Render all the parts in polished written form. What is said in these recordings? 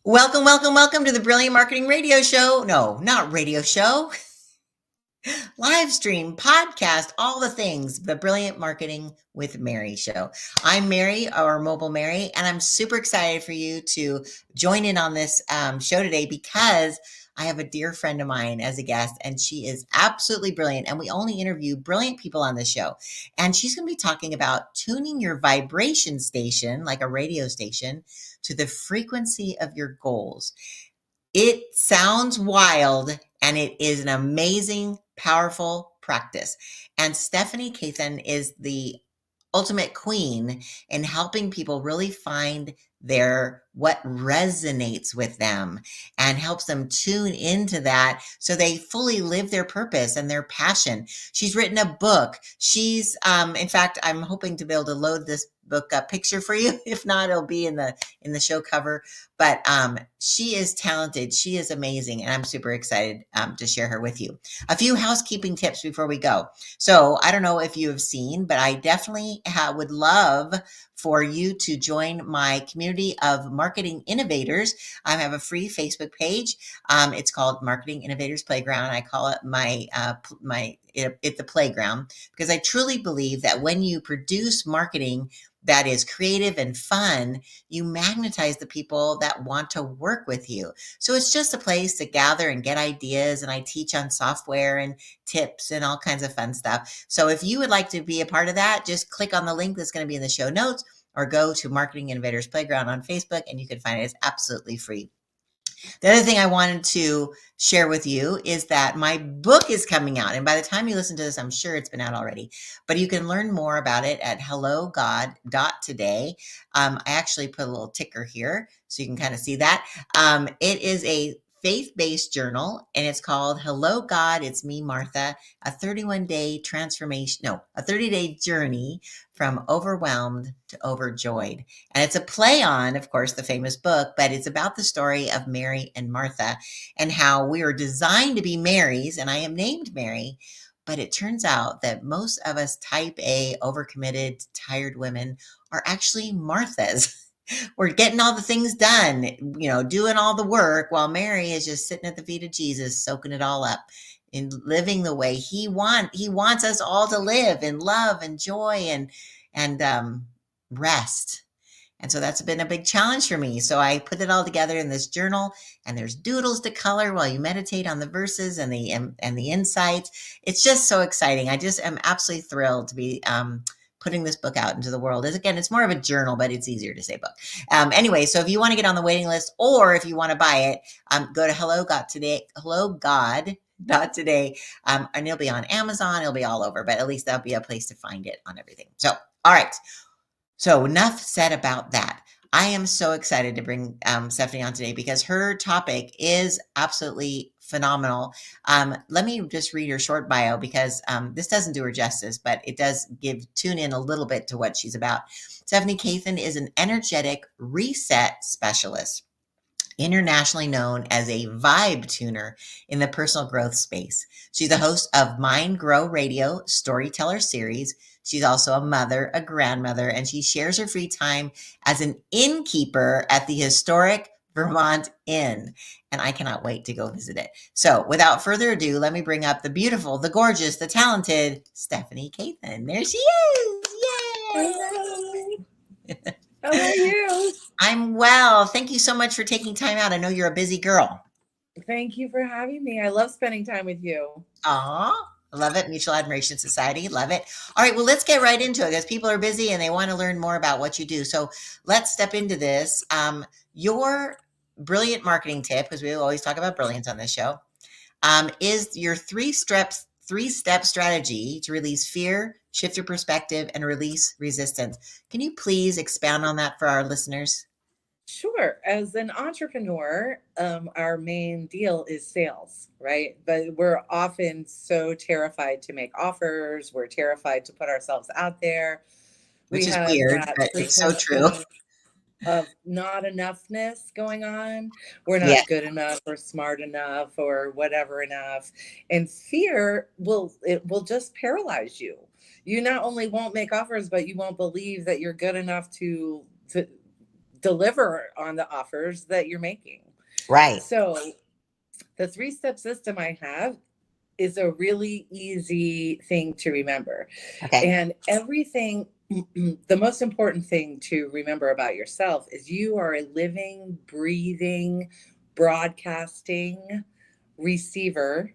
Welcome, welcome, welcome to the Brilliant Marketing Radio Show. No, not radio show, live stream, podcast, all the things. The Brilliant Marketing with Mary show. I'm Mary, or Mobile Mary, and I'm super excited for you to join in on this show today because I have a dear friend of mine as a guest, and she is absolutely brilliant. And we only interview brilliant people on this show. And she's going to be talking about tuning your vibration station, like a radio station, to the frequency of your goals. It sounds wild and it is an amazing, powerful practice. And Stephanie Kathan is the ultimate queen in helping people really find their what resonates with them and helps them tune into that so they fully live their purpose and their passion. She's written a book. She's in fact, I'm hoping to be able to load this book up picture for you. If not, it'll be in the show cover. But she is talented. She is amazing, and I'm super excited to share her with you. A few housekeeping tips before we go. So I don't know if you have seen, but I definitely would love for you to join my community of marketing innovators. I have a free Facebook page. It's called Marketing Innovators Playground. I call it it's the playground because I truly believe that when you produce marketing that is creative and fun, you magnetize the people that want to work with you. So it's just a place to gather and get ideas. And I teach on software and tips and all kinds of fun stuff. So if you would like to be a part of that, just click on the link that's going to be in the show notes or go to Marketing Innovators Playground on Facebook and you can find it. It's absolutely free. The other thing I wanted to share with you is that my book is coming out. And by the time you listen to this, I'm sure it's been out already. But you can learn more about it at hellogod.today. I actually put a little ticker here so you can kind of see that. It is a faith-based journal and it's called Hello God, It's Me, Martha, a 31-day transformation, no, a 30-day journey from overwhelmed to overjoyed. And it's a play on, of course, the famous book, but it's about the story of Mary and Martha and how we are designed to be Marys, and I am named Mary. But it turns out that most of us type A, overcommitted, tired women are actually Marthas. We're getting all the things done, doing all the work while Mary is just sitting at the feet of Jesus, soaking it all up and living the way he wants us all to live in love and joy and rest. And so that's been a big challenge for me. So I put it all together in this journal, and there's doodles to color while you meditate on the verses and the insights. It's just so exciting. I just am absolutely thrilled to be putting this book out into the world. Again, it's more of a journal, but it's easier to say book. Anyway, so if you want to get on the waiting list, or if you want to buy it, go to HelloGod.today, and it'll be on Amazon. It'll be all over, but at least that'll be a place to find it on everything. So, all right. So enough said about that. I am so excited to bring Stephanie on today because her topic is absolutely phenomenal. Let me just read her short bio because this doesn't do her justice, but it does tune in a little bit to what she's about. Stephanie Kathan is an energetic reset specialist, internationally known as a vibe tuner in the personal growth space. She's the host of MindGrowRadio Storyteller series. She's also a mother, a grandmother, and she shares her free time as an innkeeper at the historic Vermont Inn. And I cannot wait to go visit it. So without further ado, let me bring up the beautiful, the gorgeous, the talented Stephanie Kathan. There she is. Yay! Hello. How are you? I'm well. Thank you so much for taking time out. I know you're a busy girl. Thank you for having me. I love spending time with you. Aw, love it. Mutual Admiration Society. Love it. All right. Well, let's get right into it because people are busy and they want to learn more about what you do. So let's step into this. Your brilliant marketing tip, because we always talk about brilliance on this show, is your three-step strategy to release fear, shift your perspective, and release resistance. Can you please expound on that for our listeners? Sure. As an entrepreneur, our main deal is sales, right? But we're often so terrified to make offers. We're terrified to put ourselves out there. We Which is have weird, that but it's so true. perception of not enoughness going on. We're Yeah. not good enough or smart enough or whatever enough. And fear will just paralyze you. You not only won't make offers, but you won't believe that you're good enough to deliver on the offers that you're making. Right. So the 3-step system I have is a really easy thing to remember. Okay. And everything, the most important thing to remember about yourself is you are a living, breathing, broadcasting receiver.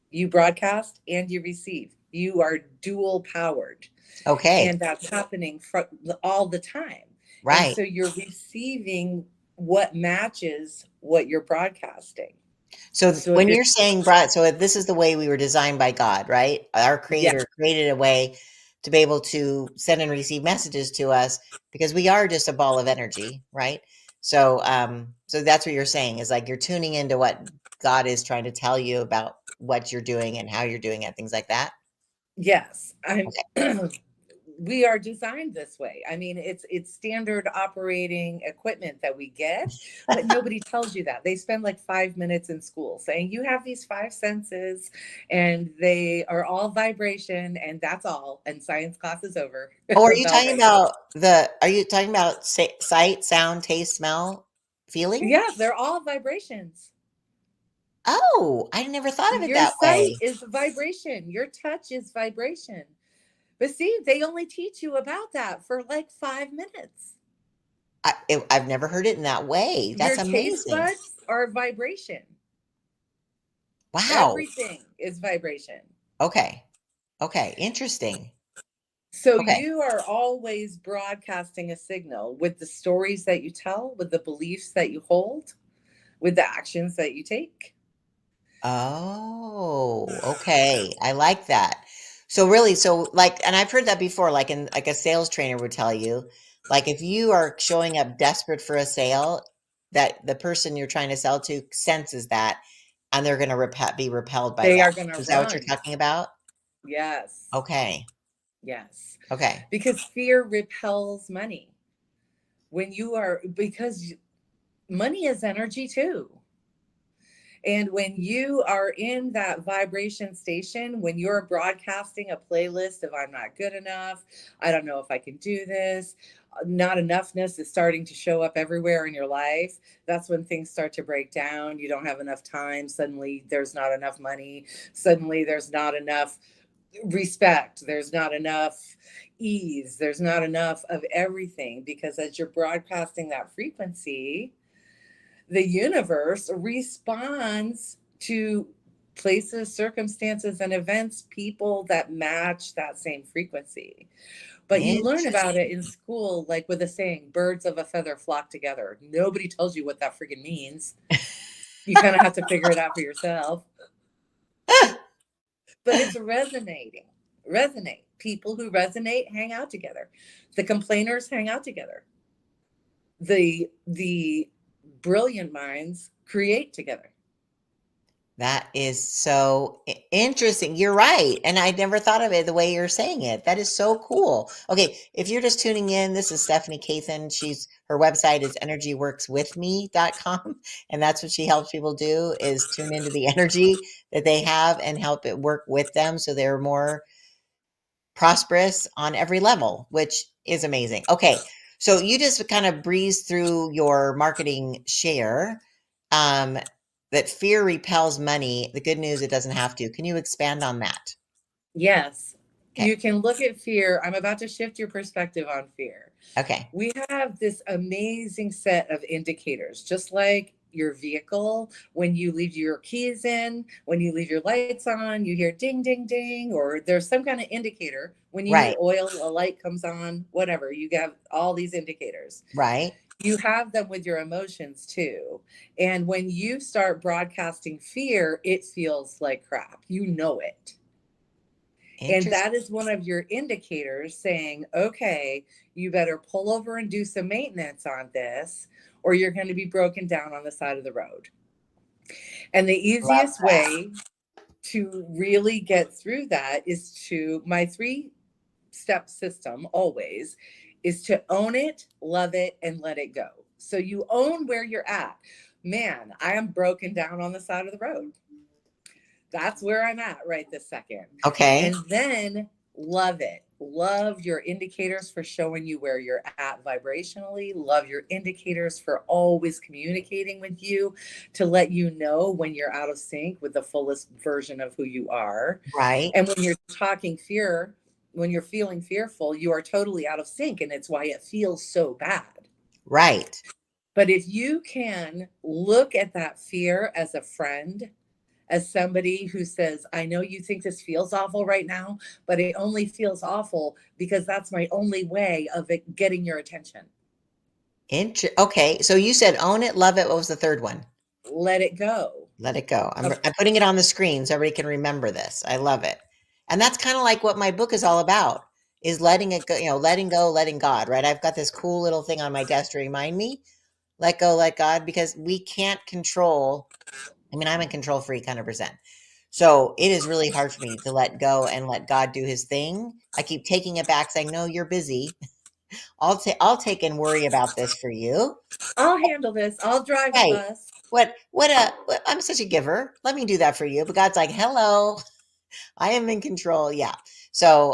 You broadcast and you receive. You are dual powered. Okay. And that's happening all the time. And Right. so you're receiving what matches what you're broadcasting. So So if when you're, you're saying broad, so if this is the way we were designed by God, right? Our yeah, creator created a way to be able to send and receive messages to us because we are just a ball of energy, right? So that's what you're saying is like you're tuning into what God is trying to tell you about what you're doing and how you're doing it, things like that. yes, I'm Okay. we are designed this way. I mean, it's standard operating equipment that we get, but nobody tells you that. They spend like 5 minutes in school saying you have these 5 senses and they are all vibration and that's all. And science class is over. Oh, Bell rings. are you talking about sight, sound, taste, smell, feeling? Yeah, they're all vibrations. Oh, I never thought of it Your that sight way. is vibration. Your touch is vibration. But see, they only teach you about that for like 5 minutes. I've never heard it in that way. That's Your taste amazing. buds are vibration. Wow. Everything is vibration. Okay. Okay. Interesting. So Okay. you are always broadcasting a signal with the stories that you tell, with the beliefs that you hold, with the actions that you take. Oh, okay. I like that. So really, so like, and I've heard that before, like a sales trainer would tell you, like if you are showing up desperate for a sale, that the person you're trying to sell to senses that, and they're going to be repelled by They that. are going to Is that what you're run. talking about? Yes. Okay. Yes. Okay. Because fear repels money. Because money is energy too. And when you are in that vibration station, when you're broadcasting a playlist of I'm not good enough, I don't know if I can do this, not enoughness is starting to show up everywhere in your life. That's when things start to break down. You don't have enough time. Suddenly there's not enough money. Suddenly there's not enough respect. There's not enough ease. There's not enough of everything because as you're broadcasting that frequency, the universe responds to places, circumstances, and events, people that match that same frequency. But you learn about it Interesting. in school, like with a saying, birds of a feather flock together. Nobody tells you what that freaking means. You kind of have to figure it out for yourself. But it's resonating. Resonate. People who resonate hang out together. The complainers hang out together. The brilliant minds create together. That is so interesting. You're right. And I never thought of it the way you're saying it. That is so cool. Okay, if you're just tuning in, this is Stephanie Kathan. Her website is energyworkswithme.com. And that's what she helps people do is tune into the energy that they have and help it work with them so they're more prosperous on every level, which is amazing. Okay, so you just kind of breeze through your marketing share. Um, that fear repels money. The good news, it doesn't have to. Can you expand on that? Yes, Okay. you can look at fear. I'm about to shift your perspective on fear. Okay. We have this amazing set of indicators, just like your vehicle. When you leave your keys in, when you leave your lights on, you hear ding, ding, ding, or there's some kind of indicator. When you need Right. oil, a light comes on, whatever. You have all these indicators. Right. You have them with your emotions too. And when you start broadcasting fear, it feels like crap. You know it. And Interesting. that is one of your indicators saying, okay, you better pull over and do some maintenance on this, or you're going to be broken down on the side of the road. And the Love easiest that. way to really get through that is my 3-step system always is to own it, love it, and let it go. So you own where you're at. Man, I am broken down on the side of the road. That's where I'm at right this second. Okay. And then love it. Love your indicators for showing you where you're at vibrationally. Love your indicators for always communicating with you to let you know when you're out of sync with the fullest version of who you are. Right. And when you're talking fear, when you're feeling fearful, you are totally out of sync. And it's why it feels so bad. Right. But if you can look at that fear as a friend, as somebody who says, I know you think this feels awful right now, but it only feels awful because that's my only way of it getting your attention. Okay. So you said own it, love it. What was the third one? Let it go. Let it go. I'm Of- I'm putting it on the screen so everybody can remember this. I love it. And that's kind of like what my book is all about, is letting it go, letting go, letting God, right? I've got this cool little thing on my desk to remind me, let go, let God, because we can't control. I mean, I'm a control freak 100%. So it is really hard for me to let go and let God do his thing. I keep taking it back saying, "No, you're busy. I'll take and worry about this for you." I'll handle this. I'll drive the Right. bus. I'm such a giver. Let me do that for you. But God's like, "Hello, I am in control." Yeah. So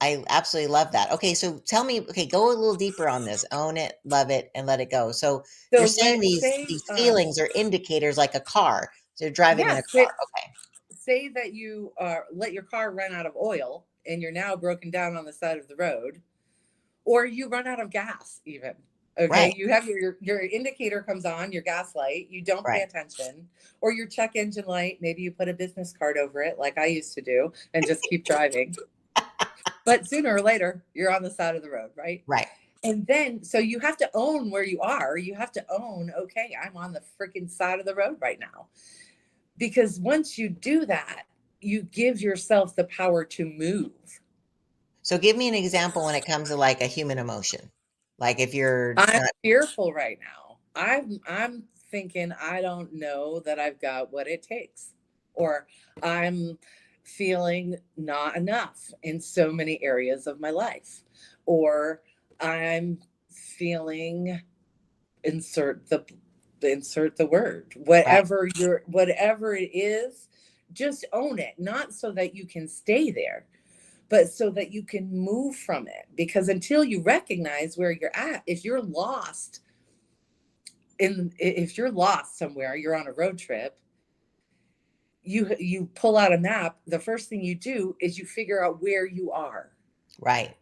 I absolutely love that. Okay, so tell me, okay, go a little deeper on this. Own it, love it, and let it go. So you're So saying let these say these feelings are indicators like a car. So you're driving in a yes, car. Okay. say that you let your car run out of oil and you're now broken down on the side of the road, or you run out of gas even. Okay, Right. you have your indicator comes on, your gas light, you don't pay Right. attention, or your check engine light, maybe you put a business card over it like I used to do and just keep driving. But sooner or later, you're on the side of the road, right? Right. And then so you have to own where you are. You have to own, okay, I'm on the freaking side of the road right now. Because once you do that, you give yourself the power to move. So give me an example when it comes to like a human emotion. Like if you're I'm not fearful right now. I'm thinking I don't know that I've got what it takes. Or I'm feeling not enough in so many areas of my life. Or I'm feeling insert the word. right, Whatever it is, just own it. Not so that you can stay there, but so that you can move from it. Because until you recognize where you're at, if you're lost somewhere, you're on a road trip, you pull out a map, the first thing you do is you figure out where you are. right,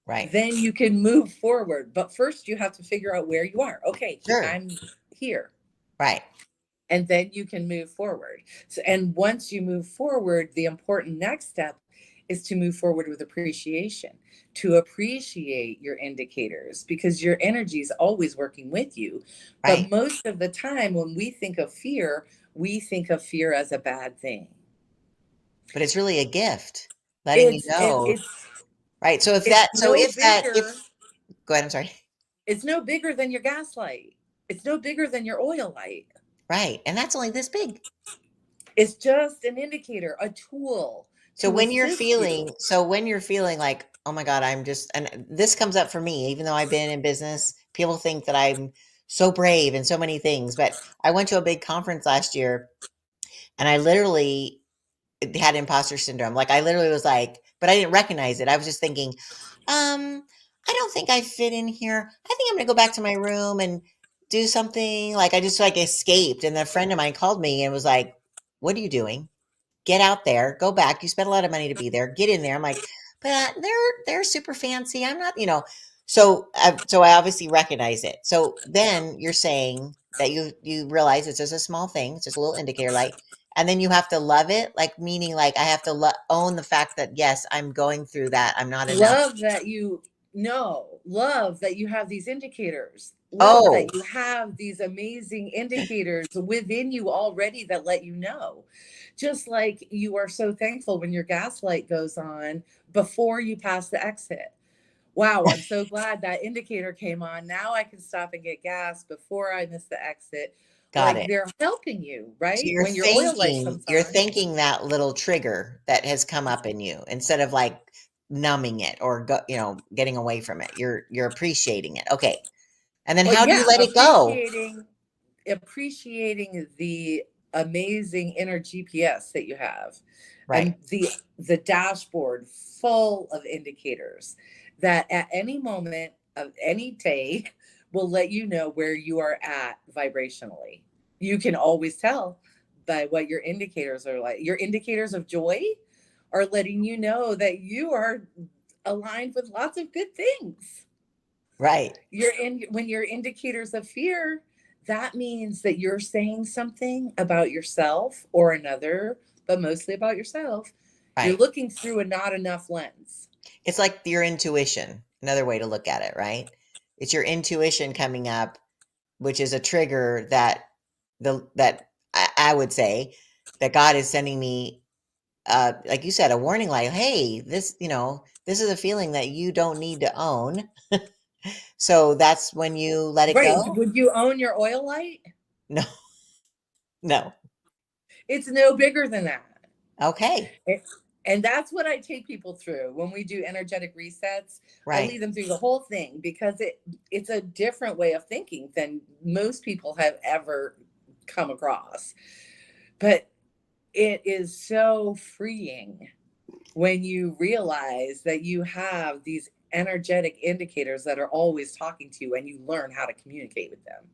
right. Then you can move forward. But first you have to figure out where you are. Okay, Sure. I'm here. Right. And then you can move forward. So, and once you move forward, the important next step is to move forward with appreciation, to appreciate your indicators because your energy is always working with you. But Right. most of the time, when we think of fear as a bad thing. But it's really a gift, letting you It's it, know. it's Right. So if it's that, so no if that, if bigger. go ahead. I'm sorry. It's no bigger than your gas light. It's no bigger than your oil light. Right. And that's only this big. It's just an indicator, a tool So to when you're assist you. feeling, so when you're feeling like, oh my God, and this comes up for me, even though I've been in business, people think that I'm so brave and so many things. But I went to a big conference last year and I literally had imposter syndrome. Like I literally was like, but I didn't recognize it. I was just thinking, I don't think I fit in here. I think I'm gonna go back to my room and do something. Like I just like escaped. And a friend of mine called me and was like, "What are you doing? Get out there, go back. You spent a lot of money to be there. Get in there." I'm like, but they're super fancy. I'm not. So I obviously recognize it. So then you're saying that you realize it's just a small thing, it's just a little indicator light, and then you have to love it, like meaning like I have to own the fact that yes, I'm going through that. I'm not enough. Love that you know, love that you have these indicators. Love Oh, that you have these amazing indicators within you already that let you know. Just like you are so thankful when your gas light goes on before you pass the exit. Wow, I'm so glad that indicator came on. Now I can stop and get gas before I miss the exit. got Like it. they're helping you, So right? you're When your oil light thanking comes you're on, thanking that little trigger that has come up in you instead of like numbing it or getting away from it. You're appreciating it. Okay. And then well, how do you yeah, let it go? appreciating the amazing inner GPS that you have. and Right. the dashboard full of indicators that at any moment of any day will let you know where you are at vibrationally. You can always tell by what your indicators are like. Your indicators of joy are letting you know that you are aligned with lots of good things. Right. You're in when your indicators of fear, that means that you're saying something about yourself or another, but mostly about yourself. You're Right. looking through a not enough lens. It's like your intuition. Another way to look at it, right? It's your intuition coming up, which is a trigger that I would say that God is sending me, like you said, a warning light. Hey, this is a feeling that you don't need to own. So that's when you let it Right. go? Would you own your oil light? No, no. It's no bigger than that. Okay. And that's what I take people through when we do energetic resets. I Right. lead them through the whole thing because it's a different way of thinking than most people have ever come across. But it is so freeing when you realize that you have these energetic indicators that are always talking to you and you learn how to communicate with them,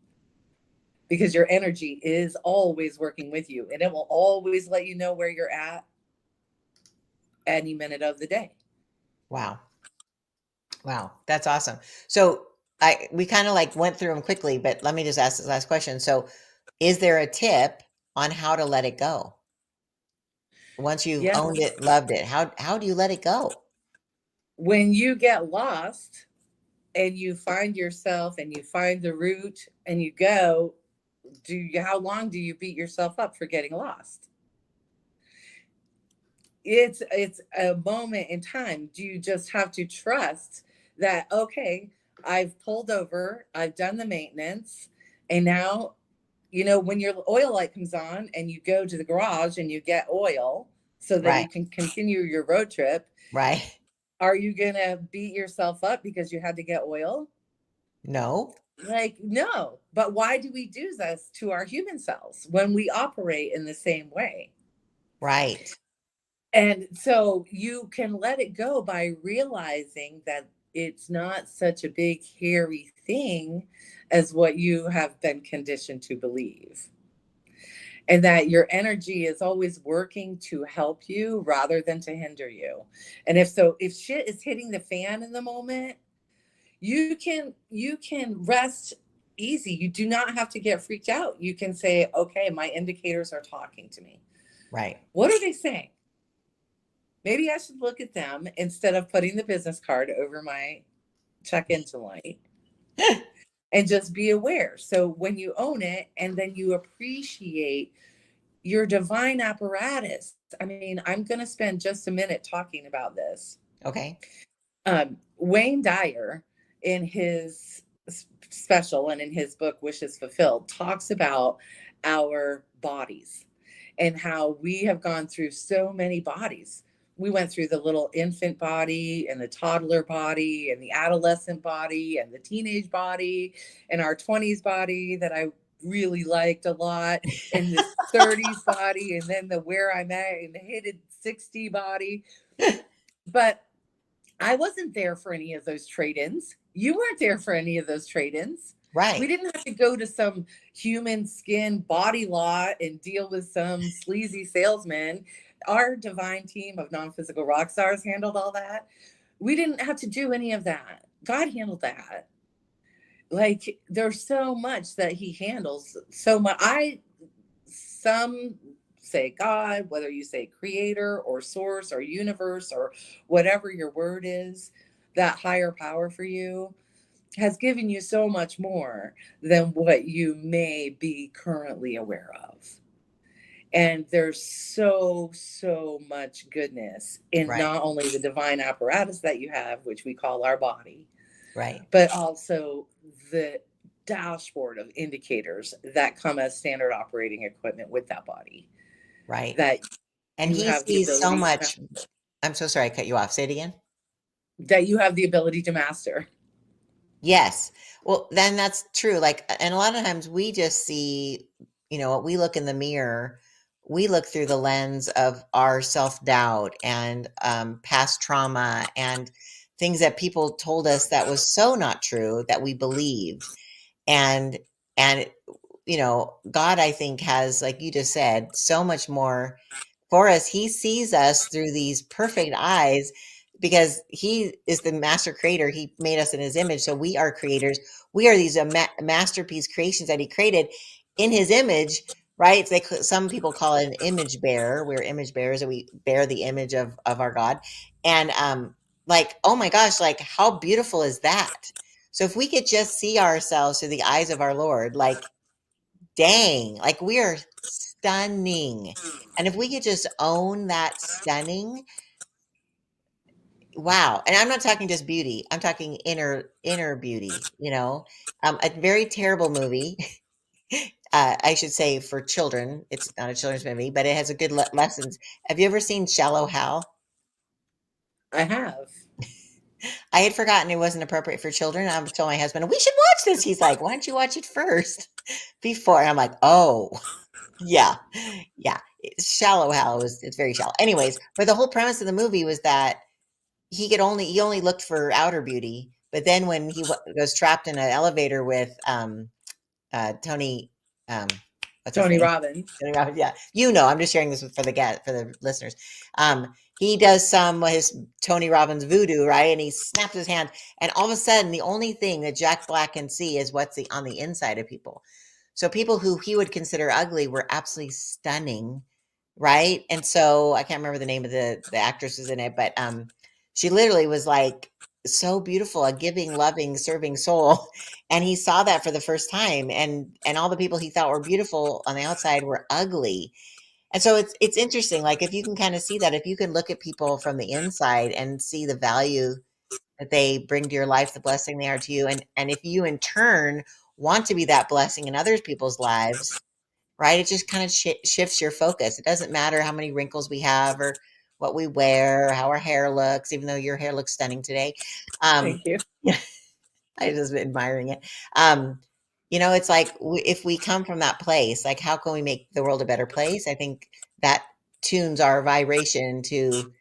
because your energy is always working with you and it will always let you know where you're at any minute of the day. Wow. Wow. That's awesome. So we kind of like went through them quickly, but let me just ask this last question. So is there a tip on how to let it go? Once you've owned Yes. it, loved it, how do you let it go? When you get lost and you find yourself and you find the route and you go, how long do you beat yourself up for getting lost? It's a moment in time. Do you just have to trust that, okay, I've pulled over, I've done the maintenance, and now, when your oil light comes on and you go to the garage and you get oil so that Right. you can continue your road trip, Right. are you gonna beat yourself up because you had to get oil? No. Like, no. But why do we do this to our human selves when we operate in the same way? Right. And so you can let it go by realizing that it's not such a big, hairy thing as what you have been conditioned to believe. And that your energy is always working to help you rather than to hinder you. And if shit is hitting the fan in the moment, you can rest easy. You do not have to get freaked out. You can say, okay, my indicators are talking to me. Right. What are they saying? Maybe I should look at them instead of putting the business card over my check engine light, and just be aware. So when you own it and then you appreciate your divine apparatus, I mean, I'm going to spend just a minute talking about this. Okay. Wayne Dyer, in his special and in his book Wishes Fulfilled, talks about our bodies and how we have gone through so many bodies. We went through the little infant body and the toddler body and the adolescent body and the teenage body and our 20s body that I really liked a lot, and this 30s body, and then the where I'm at in the hidden 60 body. But I wasn't there for any of those trade-ins. You weren't there for any of those trade-ins. We Right. didn't have to go to some human skin body lot and deal with some sleazy salesman. Our divine team of non-physical rock stars handled all that. We didn't have to do any of that. God handled that. Like, there's so much that he handles. So much. Some say God, whether you say creator or source or universe or whatever your word is, that higher power for you has given you so much more than what you may be currently aware of. And there's so much goodness in Right. not only the divine apparatus that you have, which we call our body, Right. but also the dashboard of indicators that come as standard operating equipment with that body, Right. that And you he have the sees so ability to much. I'm so sorry I cut you off. Say it again. master. Yes. Well, then that's true. Like, and a lot of times we just see, what we look in the mirror, we look through the lens of our self-doubt and past trauma and things that people told us that was so not true that we believed. And God, I think, has, like you just said, so much more for us. He sees us through these perfect eyes because he is the master creator. He made us in his image. So we are creators. We are these masterpiece creations that he created in his image, right? It's like some people call it an image bearer. We're image bearers, and we bear the image of our God. And like, oh my gosh, like how beautiful is that? So if we could just see ourselves through the eyes of our Lord, like, dang, like we are stunning. And if we could just own that stunning, wow. And I'm not talking just beauty. I'm talking inner beauty, a very terrible movie. I should say for children. It's not a children's movie, but it has a good lessons. Have you ever seen Shallow Hal? I have. I had forgotten it wasn't appropriate for children. I told my husband, we should watch this. He's like, why don't you watch it first before? And I'm like, oh, yeah. Yeah. It's Shallow Hal it's very shallow. Anyways, but the whole premise of the movie was that he only looked for outer beauty, but then when he was trapped in an elevator with Tony, um, what's his Tony name? Robbins. Tony Robbins, yeah. I'm just sharing this for the listeners. He does some of his Tony Robbins voodoo, right? And he snaps his hand, and all of a sudden, the only thing that Jack Black can see is what's on the inside of people. So people who he would consider ugly were absolutely stunning, right? And so I can't remember the name of the actress who's in it, but she literally was like so beautiful, a giving, loving, serving soul. And he saw that for the first time, and all the people he thought were beautiful on the outside were ugly. And so it's interesting, like if you can kind of see that, if you can look at people from the inside and see the value that they bring to your life, the blessing they are to you, and if you in turn want to be that blessing in other people's lives, right? It just kind of shifts your focus. It doesn't matter how many wrinkles we have or what we wear, or how our hair looks, even though your hair looks stunning today. Um, Thank you. I just been admiring it. It's like if we come from that place, like how can we make the world a better place? I think that tunes our vibration to.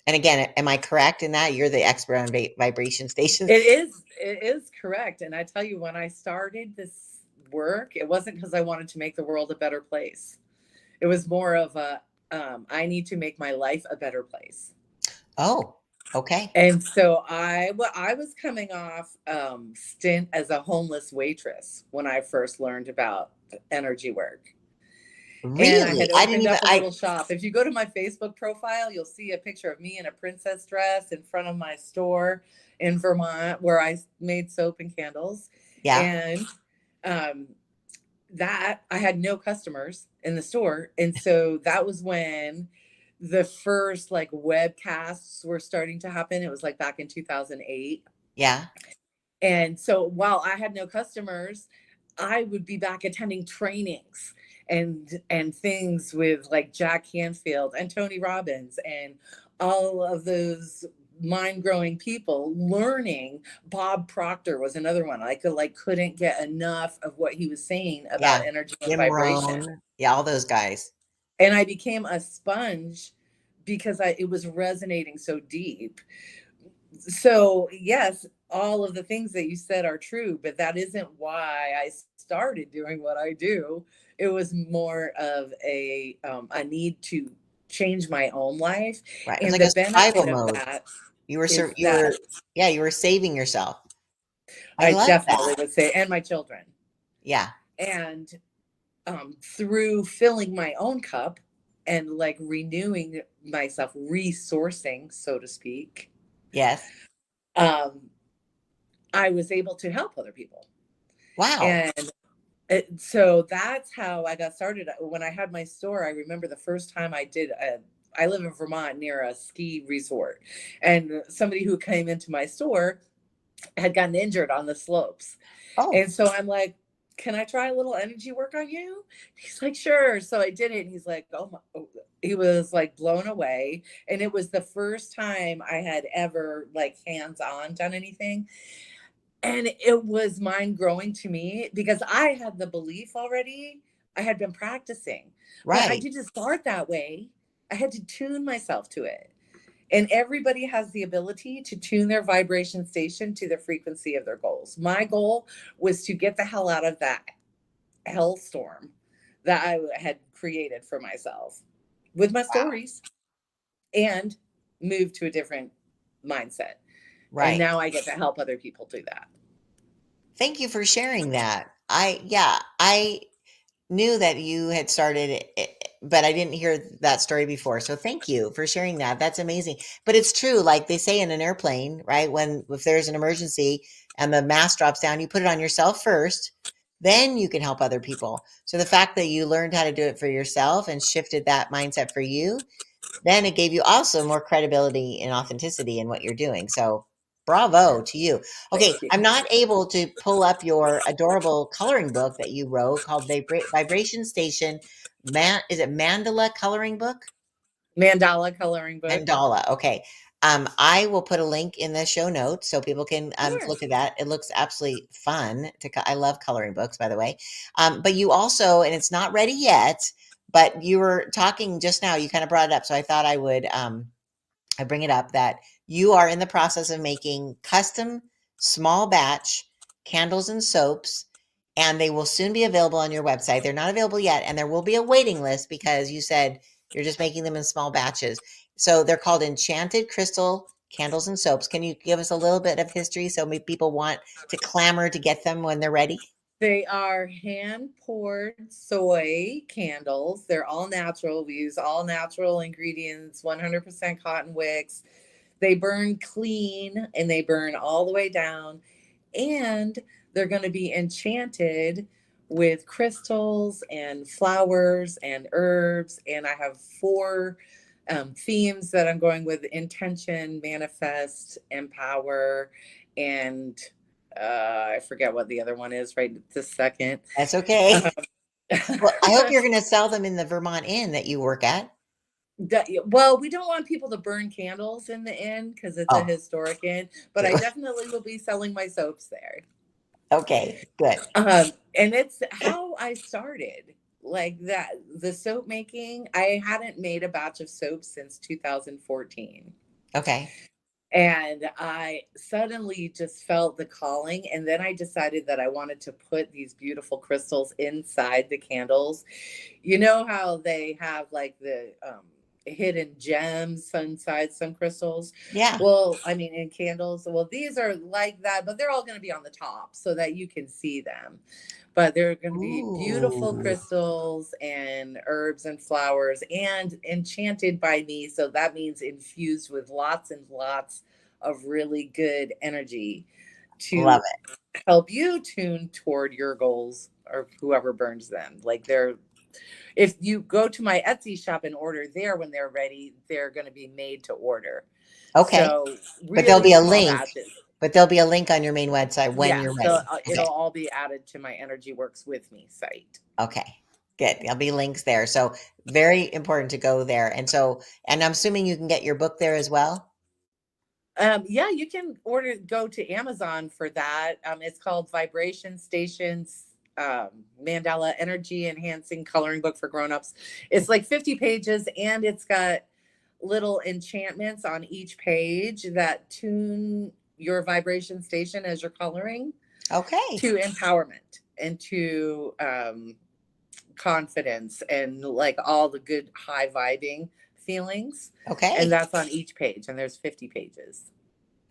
And again, am I correct in that? You're the expert on vibration stations. It is correct. And I tell you, when I started this work, it wasn't because I wanted to make the world a better place. It was more of I need to make my life a better place. Oh, okay. And so I was coming off stint as a homeless waitress when I first learned about energy work. And I Really? had I didn't opened even. up a little shop. If you go to my Facebook profile, you'll see a picture of me in a princess dress in front of my store in Vermont where I made soap and candles. Yeah, And um, that I had no customers in the store. And so that was when the first like webcasts were starting to happen. It was like back in 2008. yeah, And so while I had no customers, I would be back attending trainings and things with like Jack Canfield and Tony Robbins and all of those mind growing people learning. Bob Proctor was another one. I couldn't get enough of what he was saying yeah. about energy and Jim vibration. Rohn. Yeah, all those guys. And I became a sponge because it was resonating so deep. So yes, all of the things that you said are true, but that isn't why I started doing what I do. It was more of a need to change my own life, Right. It was and like the a survival benefit of mode. that Sur is you that were yeah, you were saving yourself. I I love definitely that. would say, and my children, Yeah. and through filling my own cup and like renewing myself, resourcing, so to speak, Yes. um, I was able to help other people. Wow. And so that's how I got started. When I had my store, I remember the first time I live in Vermont near a ski resort, and somebody who came into my store had gotten injured on the slopes. Oh, And so I'm like, can I try a little energy work on you? He's like, sure. So I did it. And he's like, oh my, he was like blown away. And it was the first time I had ever like hands on done anything. And it was mind growing to me because I had the belief already. I had been practicing, but I Right. didn't start that way. I had to tune myself to it. And everybody has the ability to tune their vibration station to the frequency of their goals. My goal was to get the hell out of that hellstorm that I had created for myself with my Wow. stories and move to a different mindset. And Right. now I get to help other people do that. Thank you for sharing that. I knew that you had started it, but I didn't hear that story before. So thank you for sharing that. That's amazing. But it's true, like they say in an airplane, right? When if there's an emergency and the mask drops down, you put it on yourself first, then you can help other people. So the fact that you learned how to do it for yourself and shifted that mindset for you, then it gave you also more credibility and authenticity in what you're doing. So bravo to you. Thank Okay, you. I'm not able to pull up your adorable coloring book that you wrote called Vibration Station. Is it Mandala coloring book? Mandala coloring book. Mandala. Okay. I will put a link in the show notes so people can Sure. look at that. It looks absolutely fun. I love coloring books, by the way. But you also, and it's not ready yet, but you were talking just now. You kind of brought it up, so I thought I would. I bring it up that you are in the process of making custom small batch candles and soaps, and they will soon be available on your website. They're not available yet, and there will be a waiting list because you said you're just making them in small batches. So they're called Enchanted Crystal Candles and Soaps. Can you give us a little bit of history so people want to clamor to get them when they're ready? They are hand poured soy candles. They're all natural. We use all natural ingredients, 100% cotton wicks. They burn clean and they burn all the way down. And they're going to be enchanted with crystals and flowers and herbs. And I have four themes that I'm going with: intention, manifest, empower, and I forget what the other one is right this second. That's okay. Um, Well, I hope you're going to sell them in the Vermont Inn that you work at. well, we don't want people to burn candles in the inn because it's a Oh, historic inn, but I true. definitely will be selling my soaps there. Okay, good. And it's how I started. Like that, the soap making, I hadn't made a batch of soap since 2014. Okay. And I suddenly just felt the calling. And then I decided that I wanted to put these beautiful crystals inside the candles. You know how they have like the hidden gems inside some crystals? Yeah. Well, I mean, in candles, well, these are like that, but they're all going to be on the top so that you can see them. But they're going to be beautiful Ooh. crystals and herbs and flowers and enchanted by me. So that means infused with lots and lots of really good energy Love to it. help you tune toward your goals or whoever burns them. Like they're, if you go to my Etsy shop and order there when they're ready, they're going to be made to order. Okay. So But there'll really be a small link. batches. But there'll be a link on your main website when you're Yes, ready. it'll Okay. all be added to my Energy Works with Me site. Okay. Good. There'll be links there. So very important to go there. And I'm assuming you can get your book there as well. Yeah, you can go to Amazon for that. It's called Vibration Stations Mandala Energy Enhancing Coloring Book for Grown-ups. It's like 50 pages and it's got little enchantments on each page that tune your vibration station as you're coloring Okay. to empowerment and to confidence and like all the good high vibing feelings. And Okay. that's on each page. And there's 50 pages.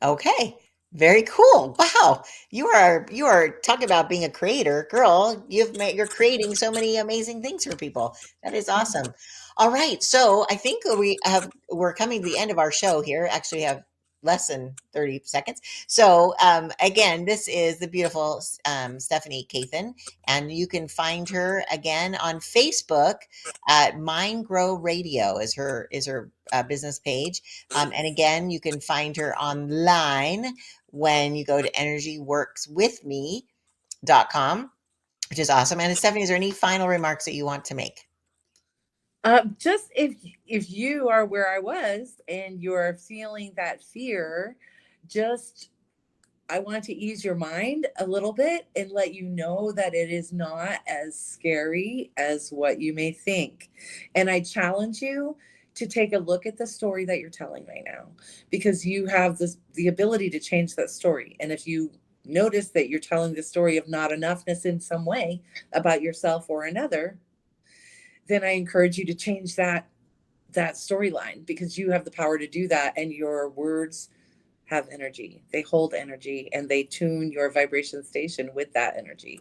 Okay. Very cool. Wow. You are talking about being a creator, girl. You're creating so many amazing things for people. That is awesome. All right. So I think we're coming to the end of our show here. Actually, we have less than 30 seconds. So again, this is the beautiful Stephanie Kathan, and you can find her again on Facebook at Mind Grow Radio is her business page. And again, you can find her online when you go to energyworkswithme.com, which is awesome. And Stephanie, is there any final remarks that you want to make? Just if you are where I was and you're feeling that fear, just I want to ease your mind a little bit and let you know that it is not as scary as what you may think. And I challenge you to take a look at the story that you're telling right now, because you have the ability to change that story. And if you notice that you're telling the story of not enoughness in some way about yourself or another, then I encourage you to change that storyline, because you have the power to do that, and your words have energy. They hold energy, and they tune your vibration station with that energy.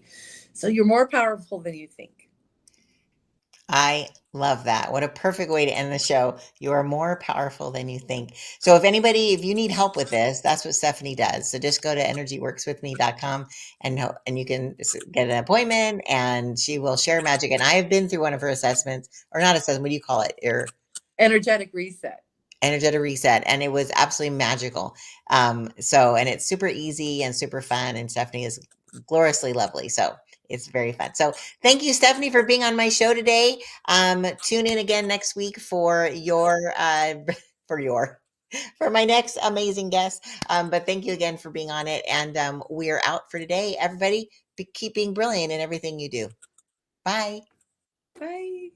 So you're more powerful than you think. I love that. What a perfect way to end the show. You are more powerful than you think. So if you need help with this, that's what Stephanie does. So just go to energyworkswithme.com and you can get an appointment and she will share magic. And I have been through one of her assessments, or not assessment, what do you call it? Your Energetic reset. energetic reset, and it was absolutely magical. And it's super easy and super fun, and Stephanie is gloriously lovely. So it's very fun. So thank you, Stephanie, for being on my show today. Tune in again next week for for your for my next amazing guest. But thank you again for being on it. And we are out for today. Everybody, keep being brilliant in everything you do. Bye. Bye.